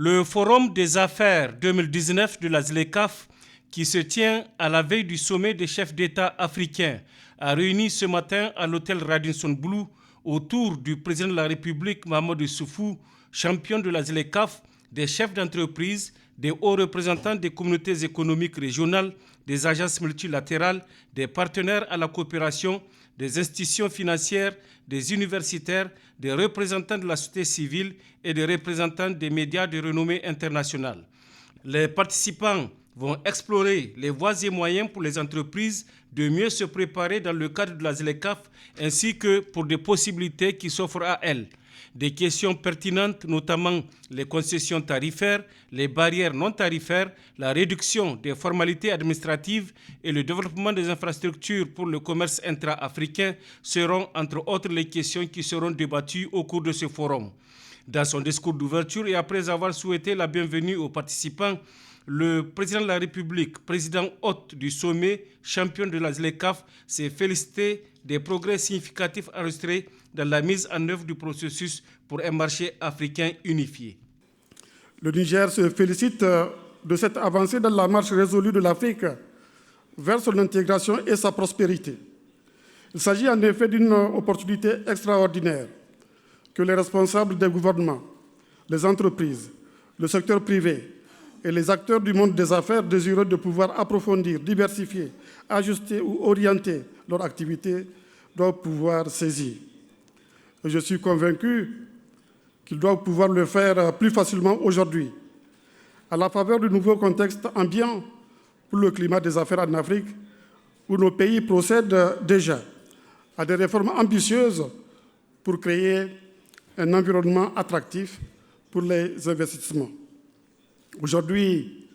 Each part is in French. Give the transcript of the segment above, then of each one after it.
Le Forum des affaires 2019 de la ZLECAf, qui se tient à la veille du sommet des chefs d'État africains, a réuni ce matin à l'hôtel Radisson Blu autour du président de la République Mahamadou Issoufou, champion de la ZLECAf, des chefs d'entreprise, des hauts représentants des communautés économiques régionales, des agences multilatérales, des partenaires à la coopération, des institutions financières, des universitaires, des représentants de la société civile et des représentants des médias de renommée internationale. Les participants vont explorer les voies et moyens pour les entreprises de mieux se préparer dans le cadre de la ZLECAf ainsi que pour des possibilités qui s'offrent à elles. Des questions pertinentes, notamment les concessions tarifaires, les barrières non tarifaires, la réduction des formalités administratives et le développement des infrastructures pour le commerce intra-africain seront entre autres les questions qui seront débattues au cours de ce forum. Dans son discours d'ouverture et après avoir souhaité la bienvenue aux participants, le président de la République, président hôte du sommet, champion de la ZLECAf, s'est félicité des progrès significatifs enregistrés dans la mise en œuvre du processus pour un marché africain unifié. Le Niger se félicite de cette avancée dans la marche résolue de l'Afrique vers son intégration et sa prospérité. Il s'agit en effet d'une opportunité extraordinaire que les responsables des gouvernements, les entreprises, le secteur privé et les acteurs du monde des affaires désireux de pouvoir approfondir, diversifier, ajuster ou orienter leur activité doivent pouvoir saisir. Et je suis convaincu qu'ils doivent pouvoir le faire plus facilement aujourd'hui, à la faveur du nouveau contexte ambiant pour le climat des affaires en Afrique, où nos pays procèdent déjà à des réformes ambitieuses pour créer un environnement attractif pour les investissements. Aujourd'hui,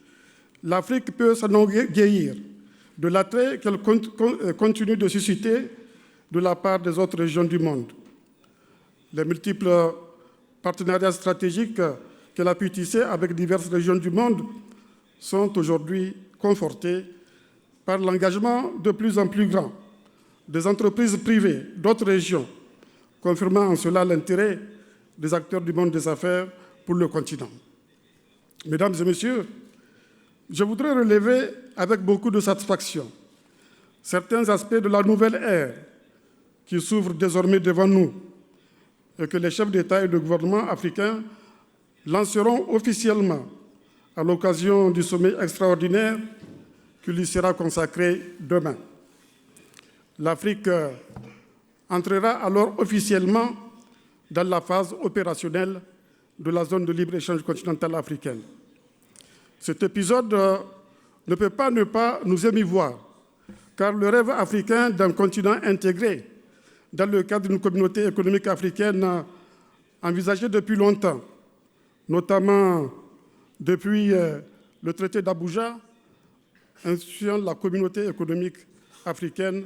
l'Afrique peut s'enorgueillir de l'attrait qu'elle continue de susciter de la part des autres régions du monde. Les multiples partenariats stratégiques qu'elle a pu tisser avec diverses régions du monde sont aujourd'hui confortés par l'engagement de plus en plus grand des entreprises privées d'autres régions, confirmant en cela l'intérêt des acteurs du monde des affaires pour le continent. Mesdames et messieurs, je voudrais relever avec beaucoup de satisfaction certains aspects de la nouvelle ère qui s'ouvre désormais devant nous et que les chefs d'État et de gouvernement africains lanceront officiellement à l'occasion du sommet extraordinaire qui lui sera consacré demain. L'Afrique entrera alors officiellement dans la phase opérationnelle de la zone de libre-échange continentale africaine. Cet épisode ne peut pas ne pas nous émouvoir, car le rêve africain d'un continent intégré dans le cadre d'une communauté économique africaine envisagée depuis longtemps, notamment depuis le traité d'Abuja, instituant la communauté économique africaine,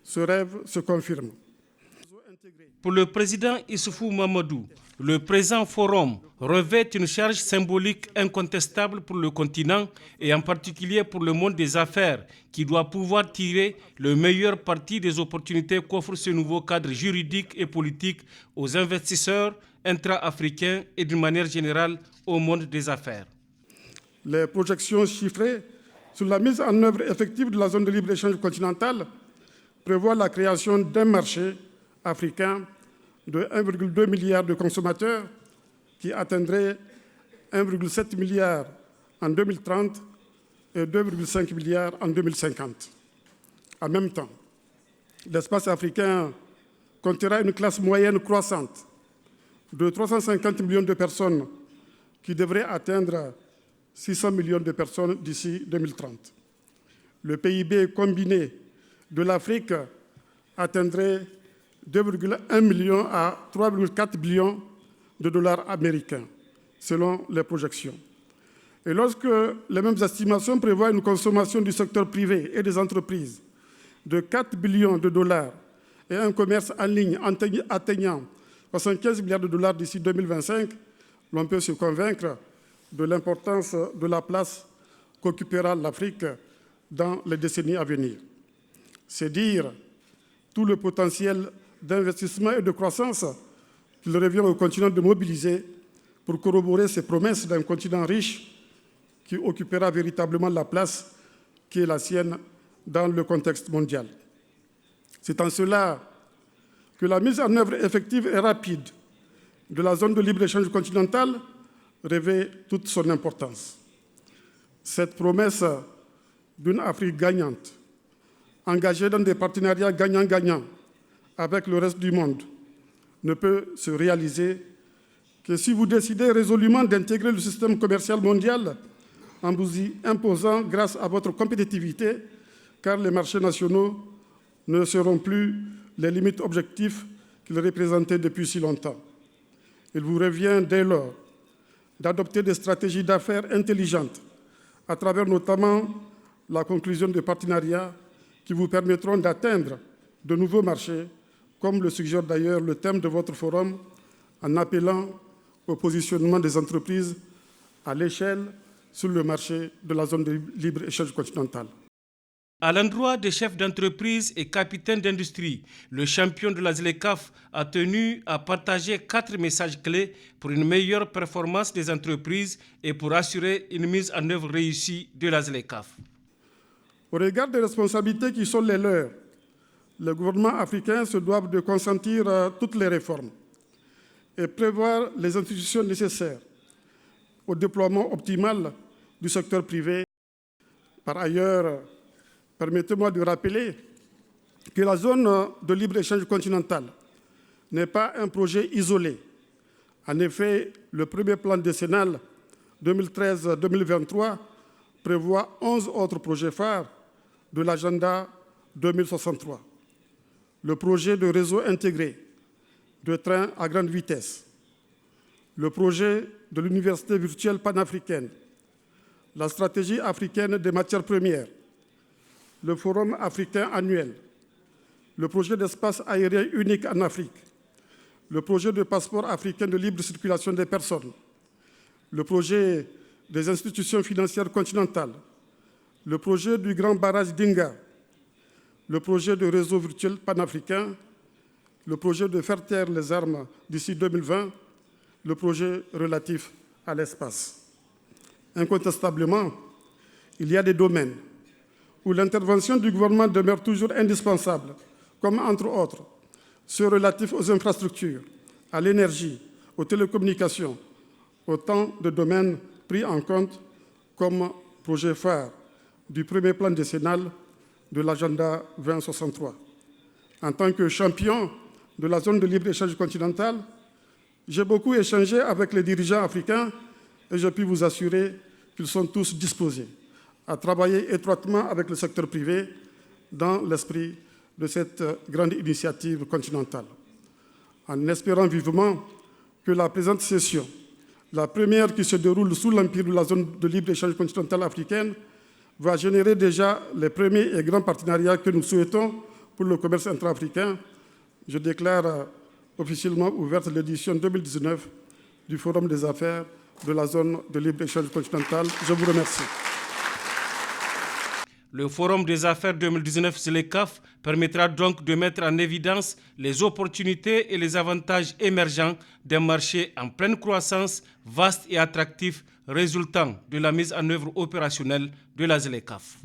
ce rêve se confirme. Pour le président Issoufou Mahamadou, le présent forum revêt une charge symbolique incontestable pour le continent et en particulier pour le monde des affaires qui doit pouvoir tirer le meilleur parti des opportunités qu'offre ce nouveau cadre juridique et politique aux investisseurs intra-africains et d'une manière générale au monde des affaires. Les projections chiffrées sur la mise en œuvre effective de la zone de libre-échange continentale prévoient la création d'un marché africain de 1,2 milliard de consommateurs qui atteindrait 1,7 milliard en 2030 et 2,5 milliards en 2050. En même temps, l'espace africain comptera une classe moyenne croissante de 350 millions de personnes qui devrait atteindre 600 millions de personnes d'ici 2030. Le PIB combiné de l'Afrique atteindrait 2,1 millions à 3,4 billions de dollars américains, selon les projections. Et lorsque les mêmes estimations prévoient une consommation du secteur privé et des entreprises de 4 billions de dollars et un commerce en ligne atteignant 75 milliards de dollars d'ici 2025, l'on peut se convaincre de l'importance de la place qu'occupera l'Afrique dans les décennies à venir. C'est dire tout le potentiel d'investissement et de croissance qu'il revient au continent de mobiliser pour corroborer ces promesses d'un continent riche qui occupera véritablement la place qui est la sienne dans le contexte mondial. C'est en cela que la mise en œuvre effective et rapide de la zone de libre-échange continentale revêt toute son importance. Cette promesse d'une Afrique gagnante, engagée dans des partenariats gagnant-gagnant avec le reste du monde, ne peut se réaliser que si vous décidez résolument d'intégrer le système commercial mondial en vous y imposant grâce à votre compétitivité, car les marchés nationaux ne seront plus les limites objectives qu'ils représentaient depuis si longtemps. Il vous revient dès lors d'adopter des stratégies d'affaires intelligentes, à travers notamment la conclusion de partenariats qui vous permettront d'atteindre de nouveaux marchés, comme le suggère d'ailleurs le thème de votre forum, en appelant au positionnement des entreprises à l'échelle sur le marché de la zone de libre-échange continentale. À l'endroit des chefs d'entreprise et capitaines d'industrie, le champion de la ZLECAf a tenu à partager 4 messages clés pour une meilleure performance des entreprises et pour assurer une mise en œuvre réussie de la ZLECAf. Au regard des responsabilités qui sont les leurs, le gouvernement africain se doit de consentir à toutes les réformes et prévoir les institutions nécessaires au déploiement optimal du secteur privé. Par ailleurs, permettez-moi de rappeler que la zone de libre-échange continentale n'est pas un projet isolé. En effet, le premier plan décennal 2013-2023 prévoit 11 autres projets phares de l'agenda 2063. Le projet de réseau intégré de trains à grande vitesse, le projet de l'université virtuelle panafricaine, la stratégie africaine des matières premières, le Forum africain annuel, le projet d'espace aérien unique en Afrique, le projet de passeport africain de libre circulation des personnes, le projet des institutions financières continentales, le projet du grand barrage d'Inga, le projet de réseau virtuel panafricain, le projet de faire taire les armes d'ici 2020, le projet relatif à l'espace. Incontestablement, il y a des domaines où l'intervention du gouvernement demeure toujours indispensable, comme entre autres ceux relatifs aux infrastructures, à l'énergie, aux télécommunications, autant de domaines pris en compte comme projet phare du premier plan décennal de l'agenda 2063. En tant que champion de la zone de libre-échange continentale, j'ai beaucoup échangé avec les dirigeants africains et je puis vous assurer qu'ils sont tous disposés à travailler étroitement avec le secteur privé dans l'esprit de cette grande initiative continentale. En espérant vivement que la présente session, la première qui se déroule sous l'empire de la zone de libre-échange continentale africaine, va générer déjà les premiers et grands partenariats que nous souhaitons pour le commerce intra-africain. Je déclare officiellement ouverte l'édition 2019 du Forum des affaires de la zone de libre-échange continentale. Je vous remercie. Le Forum des affaires 2019 ZLECAf permettra donc de mettre en évidence les opportunités et les avantages émergents d'un marché en pleine croissance, vaste et attractif, résultant de la mise en œuvre opérationnelle de la ZLECAf.